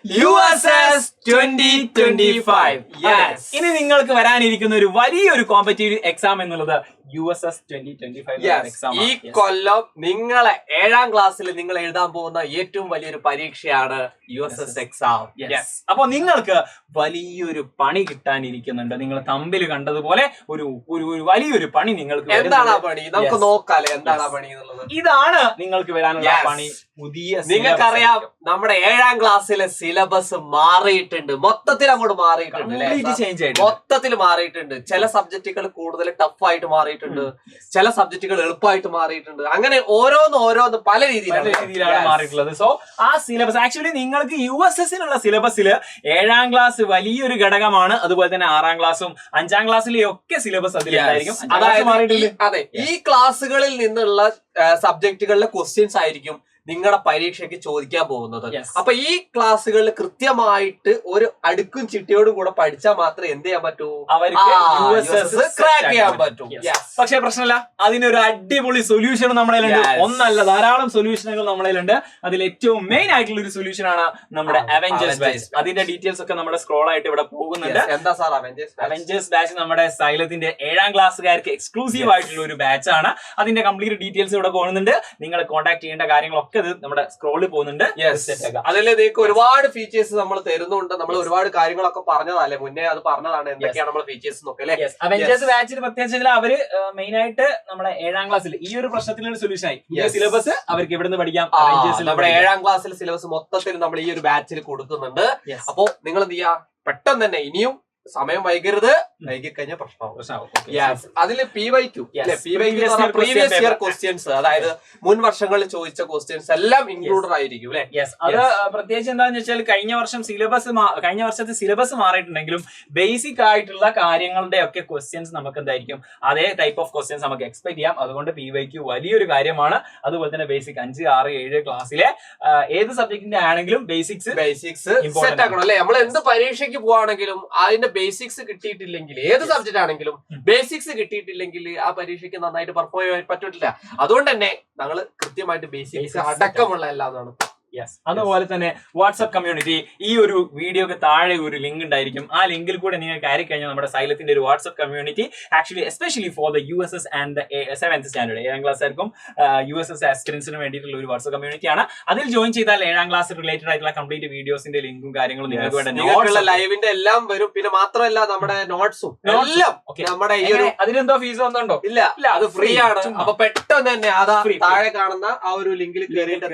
USS 2025. Yes. ഇനി നിങ്ങൾക്ക് വരാനിരിക്കുന്ന ഒരു വലിയൊരു കോമ്പറ്റീറ്റീവ് എക്സാം എന്നുള്ളത് USS 2025 എക്സാം. ഈ കൊല്ലം നിങ്ങളെ 7ാം ക്ലാസ്സിൽ നിങ്ങൾ എഴുതാൻ പോകുന്ന ഏറ്റവും വലിയൊരു പരീക്ഷയാണ് USS എക്സാം. അപ്പൊ നിങ്ങൾക്ക് വലിയൊരു പണി കിട്ടാനിരിക്കുന്നുണ്ട്. നിങ്ങൾ തമ്പിൽ കണ്ടതുപോലെ ഒരു വലിയൊരു പണി നിങ്ങൾക്ക്. എന്താണ് ആ പണി? നമുക്ക് നോക്കാല്ലേ എന്താണ് ആ പണി എന്നുള്ളത്. ഇതാണ് നിങ്ങൾക്ക് വരാനുള്ള പണി. പുതിയ നിങ്ങൾക്കറിയാം നമ്മുടെ 7ാം ക്ലാസ്സിലെ സിലബസ് മാറിയിട്ടുണ്ട്. മൊത്തത്തിൽ അങ്ങോട്ട് മാറിയിട്ടുണ്ട്. മൊത്തത്തിൽ മാറിയിട്ടുണ്ട്. ചില സബ്ജക്റ്റുകൾ കൂടുതൽ ടഫായിട്ട് മാറിയിട്ടുണ്ട്, ചില സബ്ജക്റ്റുകൾ എളുപ്പമായിട്ട് മാറിയിട്ടുണ്ട്. അങ്ങനെ ഓരോന്ന് പല രീതിയിലാണ് മാറിയിട്ടുള്ളത്. സോ ആ സിലബസ് ആക്ച്വലി നിങ്ങൾക്ക് USSനുള്ള സിലബസിൽ 7ാം ക്ലാസ് വലിയൊരു ഘടകമാണ്. അതുപോലെ തന്നെ 6ാം ക്ലാസ്സും 5ാം ക്ലാസ്സിലെ ഒക്കെ സിലബസ് അതിലുണ്ടായിരിക്കും. അതെ, ഈ ക്ലാസ്സുകളിൽ നിന്നുള്ള സബ്ജക്റ്റുകളിലെ ക്വസ്റ്റ്യൻസ് ആയിരിക്കും നിങ്ങളുടെ പരീക്ഷയ്ക്ക് ചോദിക്കാൻ പോകുന്നത്. അപ്പൊ ഈ ക്ലാസ്സുകളിൽ കൃത്യമായിട്ട് ഒരു അടുക്കും ചിട്ടയോടും കൂടെ പഠിച്ചാൽ മാത്രമേ എന്ത് ചെയ്യാൻ പറ്റൂ, അവർക്ക് ക്രാക്ക് ചെയ്യാൻ പറ്റൂ. പക്ഷെ പ്രശ്നമില്ല, അതിനൊരു അടിപൊളി സൊല്യൂഷൻ നമ്മളതിലുണ്ട്. ഒന്നല്ല, ധാരാളം സൊല്യൂഷനുകൾ നമ്മളതിലുണ്ട്. അതിൽ ഏറ്റവും മെയിൻ ആയിട്ടുള്ള ഒരു സൊല്യൂഷൻ ആണ് നമ്മുടെ അവഞ്ചേഴ്സ് ബാച്ച്. അതിന്റെ ഡീറ്റെയിൽസ് ഒക്കെ നമ്മുടെ സ്ക്രോൾ ആയിട്ട് ഇവിടെ പോകുന്നുണ്ട്. എന്താ സാർ അവഞ്ചേഴ്സ് ബാച്ച്? നമ്മുടെ സൈലത്തിന്റെ 7ാം ക്ലാസ്സുകാർക്ക് എക്സ്ക്ലൂസീവ് ആയിട്ടുള്ള ഒരു ബാച്ച് ആണ്. അതിന്റെ കംപ്ലീറ്റ് ഡീറ്റെയിൽസ് ഇവിടെ പോകുന്നുണ്ട്. നിങ്ങൾ കോൺടാക്ട് ചെയ്യേണ്ട കാര്യങ്ങളൊക്കെ നമ്മുടെ സ്ക്രോളിൽ പോകുന്നുണ്ട്. അതിൽ നിങ്ങൾക്ക് ഒരുപാട് ഫീച്ചേഴ്സ് നമ്മൾ തരുന്നുണ്ട്. നമ്മൾ ഒരുപാട് കാര്യങ്ങളൊക്കെ പറഞ്ഞതല്ലേ, മുന്നേ അത് പറഞ്ഞതാണ് എന്തൊക്കെയാണ് നമ്മൾ ഫീച്ചേഴ്സ് നോക്കല്ലേ. അവഞ്ചേഴ്സ് ബാച്ചിൽ പ്രത്യേകിച്ച് അവര് മെയിൻ ആയിട്ട് നമ്മുടെ 7ാം ക്ലാസ്സിൽ ഈ ഒരു പ്രശ്നത്തിനൊരു സൊല്യൂഷൻ ആയി. സിലബസ് അവർക്ക് എവിടെ നിന്ന് പഠിക്കാം? നമ്മുടെ 7ാം ക്ലാസ്സിൽ സിലബസ് മൊത്തത്തിൽ നമ്മൾ ഈ ഒരു ബാച്ചിൽ കൊടുക്കുന്നുണ്ട്. അപ്പോ നിങ്ങൾ എന്ത് ചെയ്യാ, പെട്ടെന്ന് തന്നെ ഇനിയും സമയം വൈകരുത്. വൈകിക്കഴിഞ്ഞ പ്രശ്നമാവും. അതില് PYQ പ്രീവിയസ് ഇയർ ക്വസ്റ്റ്യൻസ്, അതായത് മുൻ വർഷങ്ങളിൽ ചോദിച്ച ക്വസ്റ്റ്യൻസ് എല്ലാം ഇൻക്ലൂഡഡ് ആയിരിക്കും അല്ലെ. അത് പ്രത്യേകിച്ച് എന്താണെന്ന് വെച്ചാൽ കഴിഞ്ഞ വർഷത്തെ സിലബസ് മാറിയിട്ടുണ്ടെങ്കിലും ബേസിക് ആയിട്ടുള്ള കാര്യങ്ങളുടെ ഒക്കെ ക്വസ്റ്റ്യൻസ് നമുക്ക് എന്തായിരിക്കും, അതേ ടൈപ്പ് ഓഫ് ക്വസ്റ്റ്യൻസ് നമുക്ക് എക്സ്പെക്ട് ചെയ്യാം. അതുകൊണ്ട് PYQ വലിയൊരു കാര്യമാണ്. അതുപോലെ തന്നെ ബേസിക് 5, 6, 7 ക്ലാസ്സിലെ ഏത് സബ്ജക്റ്റിന്റെ ആണെങ്കിലും ബേസിക്സ് സെറ്റ് ആക്കണം അല്ലെ. നമ്മൾ എന്ത് പരീക്ഷയ്ക്ക് പോവാണെങ്കിലും അതിന്റെ ബേസിക്സ് കിട്ടിയിട്ടില്ലെങ്കിൽ, ഏത് സബ്ജക്റ്റ് ആണെങ്കിലും ബേസിക്സ് കിട്ടിയിട്ടില്ലെങ്കിൽ ആ പരീക്ഷയ്ക്ക് നന്നായിട്ട് പെർഫോം ചെയ്യാൻ പറ്റില്ല. അതുകൊണ്ട് തന്നെ ഞങ്ങൾ കൃത്യമായിട്ട് ബേസിക്സ് അടക്കമുള്ള എല്ലാതാണ്. അതുപോലെ തന്നെ വാട്സ്ആപ്പ് കമ്മ്യൂണിറ്റി, ഈ ഒരു വീഡിയോക്ക് താഴെ ഒരു ലിങ്ക് ഉണ്ടായിരിക്കും. ആ ലിങ്കിൽ കൂടെ നിങ്ങൾ കയറി കഴിഞ്ഞാൽ നമ്മുടെ സൈലത്തിന്റെ ഒരു WhatsApp community actually especially for the USS and the 7th standard 7ാം class ആയിരിക്കും USS ആസ്പിറൻസിന് വേണ്ടിയിട്ടുള്ള ഒരു വാട്സ്ആപ്പ് കമ്മ്യൂണിറ്റിയാണ്. അതിൽ ജോയിൻ ചെയ്താൽ 7ാം ക്ലാസ് റിലേറ്റഡ് ആയിട്ടുള്ള കംപ്ലീറ്റ് വീഡിയോസിന്റെ ലിങ്കും കാര്യങ്ങളും നിങ്ങൾക്ക് വേണ്ട ലൈവിന്റെ എല്ലാം വരും. പിന്നെ മാത്രമല്ല നമ്മുടെ നോട്ട്സും എല്ലാം നമ്മുടെ ഈ ഒരു, അതിനെന്തോ ഫീസ് വന്നുണ്ടോ? ഇല്ല, അത് ഫ്രീ ആണ്. അപ്പൊ പെട്ടെന്ന് തന്നെ അതാ താഴെ കാണുന്ന ആ ഒരു ലിങ്കിൽ കയറിയിട്ട്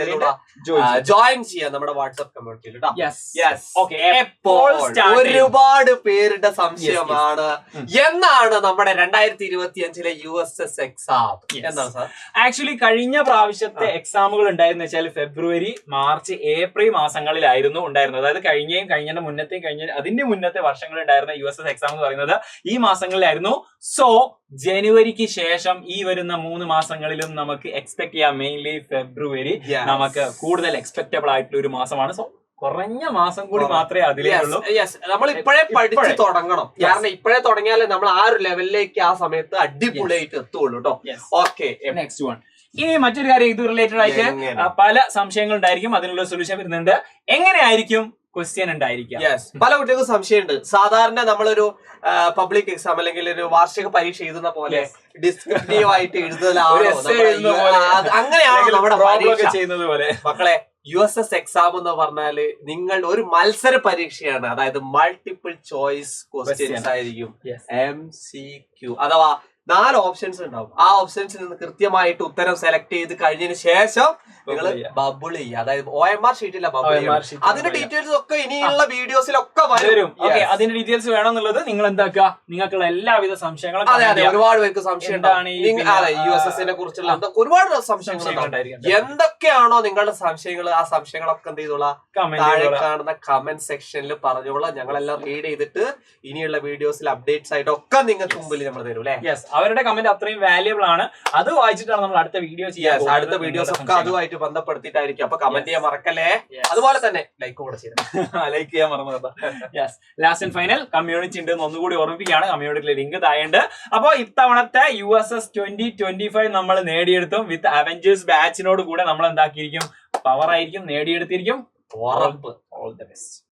ജോയിൻ ചെയ്യാം നമ്മുടെ വാട്സ്ആപ്പ് കമ്മ്യൂണിറ്റിയിൽ. ഒരുപാട് പേരുടെ സംശയമാണ് എന്നാണ് നമ്മുടെ 2025 USS എക്സാം എന്താണ് സാർ? ആക്ച്വലി കഴിഞ്ഞ പ്രാവശ്യത്തെ എക്സാമുകൾ ഉണ്ടായിരുന്നു വെച്ചാൽ ഫെബ്രുവരി, മാർച്ച്, ഏപ്രിൽ മാസങ്ങളിലായിരുന്നു ഉണ്ടായിരുന്നത്. അതായത് അതിന്റെ മുന്നത്തെ വർഷങ്ങളിൽ ഉണ്ടായിരുന്ന USS എക്സാം എന്ന് പറയുന്നത് ഈ മാസങ്ങളിലായിരുന്നു. സോ ജനുവരിക്ക് ശേഷം ഈ വരുന്ന 3 മാസങ്ങളിലും നമുക്ക് എക്സ്പെക്ട് ചെയ്യാം. മെയിൻലി ഫെബ്രുവരി നമുക്ക് കൂടുതൽ എക്സ്പെക്ടബിൾ ആയിട്ടുള്ള ഒരു മാസമാണ്. സോ കുറഞ്ഞ മാസം കൂടി മാത്രമേ അതിലേക്കുള്ളൂ. നമ്മൾ ഇപ്പോഴേ പഠിച്ചു തുടങ്ങണം. കാരണം ഇപ്പോഴേ തുടങ്ങിയാലേ നമ്മൾ ആ ഒരു ലെവലിലേക്ക് ആ സമയത്ത് അടിപൊളിയായിട്ട് എത്തുള്ളൂ കേട്ടോ. Okay, next one. ഇനി മറ്റൊരു കാര്യം, ഇത് റിലേറ്റഡ് ആയിട്ട് പല സംശയങ്ങൾ ഉണ്ടായിരിക്കും. അതിനുള്ള സൊല്യൂഷൻ വരുന്നുണ്ട്. എങ്ങനെയായിരിക്കും ക്വസ്റ്റ്യൻ ഉണ്ടായിരിക്കാം? പല കുട്ടികൾക്കും സംശയമുണ്ട്. സാധാരണ നമ്മളൊരു പബ്ലിക് എക്സാം അല്ലെങ്കിൽ ഒരു വാർഷിക പരീക്ഷ എഴുതുന്ന പോലെ ഡിസ്ക്രിപ്റ്റീവ് ആയിട്ട് എഴുതലാണോ, അങ്ങനെയാണോ നമ്മുടെ പരീക്ഷ ചെയ്യുന്നത് പോലെ? മക്കളെ, USS എക്സാം എന്ന് പറഞ്ഞാല് നിങ്ങൾ ഒരു മത്സര പരീക്ഷയാണ്. അതായത് മൾട്ടിപ്പിൾ ചോയ്സ് ക്വസ്റ്റ്യൻസ് ആയിരിക്കും. MCQ അഥവാ 4 ഓപ്ഷൻസ് ഉണ്ടാവും. ആ ഓപ്ഷൻസിൽ നിന്ന് കൃത്യമായിട്ട് ഉത്തരം സെലക്ട് ചെയ്ത് കഴിഞ്ഞതിന് ശേഷം നിങ്ങൾ ബബിൾ ചെയ്യുക. അതായത് OMR ഷീറ്റില്ല, ബബിൾ ചെയ്യുക. അതിന്റെ ഡീറ്റെയിൽസ് ഒക്കെ ഇനിയുള്ള വീഡിയോസിലൊക്കെ വരും. അതിന്റെ ഡീറ്റെയിൽസ് വേണമെന്നുള്ളത് നിങ്ങൾ എന്താക്കുക, നിങ്ങൾക്കുള്ള എല്ലാവിധ സംശയങ്ങളും. അതെ, ഒരുപാട് പേർക്ക് സംശയം ഉണ്ടാണ് USSനെ കുറിച്ചുള്ള ഒരുപാട് സംശയങ്ങൾ. എന്തൊക്കെയാണോ നിങ്ങളുടെ സംശയങ്ങൾ, ആ സംശയങ്ങളൊക്കെ എന്ത് ചെയ്തോളാം, താഴെ കാണുന്ന കമന്റ് സെക്ഷനിൽ പറഞ്ഞോളാം. ഞങ്ങളെല്ലാം റീഡ് ചെയ്തിട്ട് ഇനിയുള്ള വീഡിയോസിൽ അപ്ഡേറ്റ്സ് ആയിട്ടൊക്കെ നിങ്ങൾക്ക് മുമ്പിൽ നമ്മൾ തരും അല്ലെ. അവരുടെ കമന്റ് അത്രയും വാല്യുബിൾ ആണ്. അത് വായിച്ചിട്ടാണ് നമ്മൾ അടുത്ത വീഡിയോ ചെയ്യാൻ. അടുത്ത വീഡിയോസ് ഒക്കെ അതുമായിട്ട് ബന്ധപ്പെടുത്തിയിട്ടായിരിക്കും. അപ്പൊ കമന്റ് ചെയ്യാൻ മറക്കല്ലേ. അതുപോലെ തന്നെ ലൈക്ക് കൂടെ ചെയ്യാം. ലൈക്ക് ചെയ്യാൻ മറന്നത്. ലാസ്റ്റ് ആൻഡ് ഫൈനൽ കമ്മ്യൂണിറ്റി ഉണ്ട് എന്ന് ഒന്നുകൂടി ഓർമ്മിപ്പിക്കുകയാണ്. കമ്മ്യൂണിറ്റിയിലെ ലിങ്ക് താഴെയുണ്ട്. അപ്പൊ ഇത്തവണത്തെ USS 2025 നമ്മൾ നേടിയെടുത്തും വിത്ത് അവഞ്ചേഴ്സ് ബാച്ചിനോട് കൂടെ നമ്മൾ എന്താക്കിയിരിക്കും, പവർ ആയിരിക്കും നേടിയെടുത്തിരിക്കും. ഉറപ്പ്. All the best.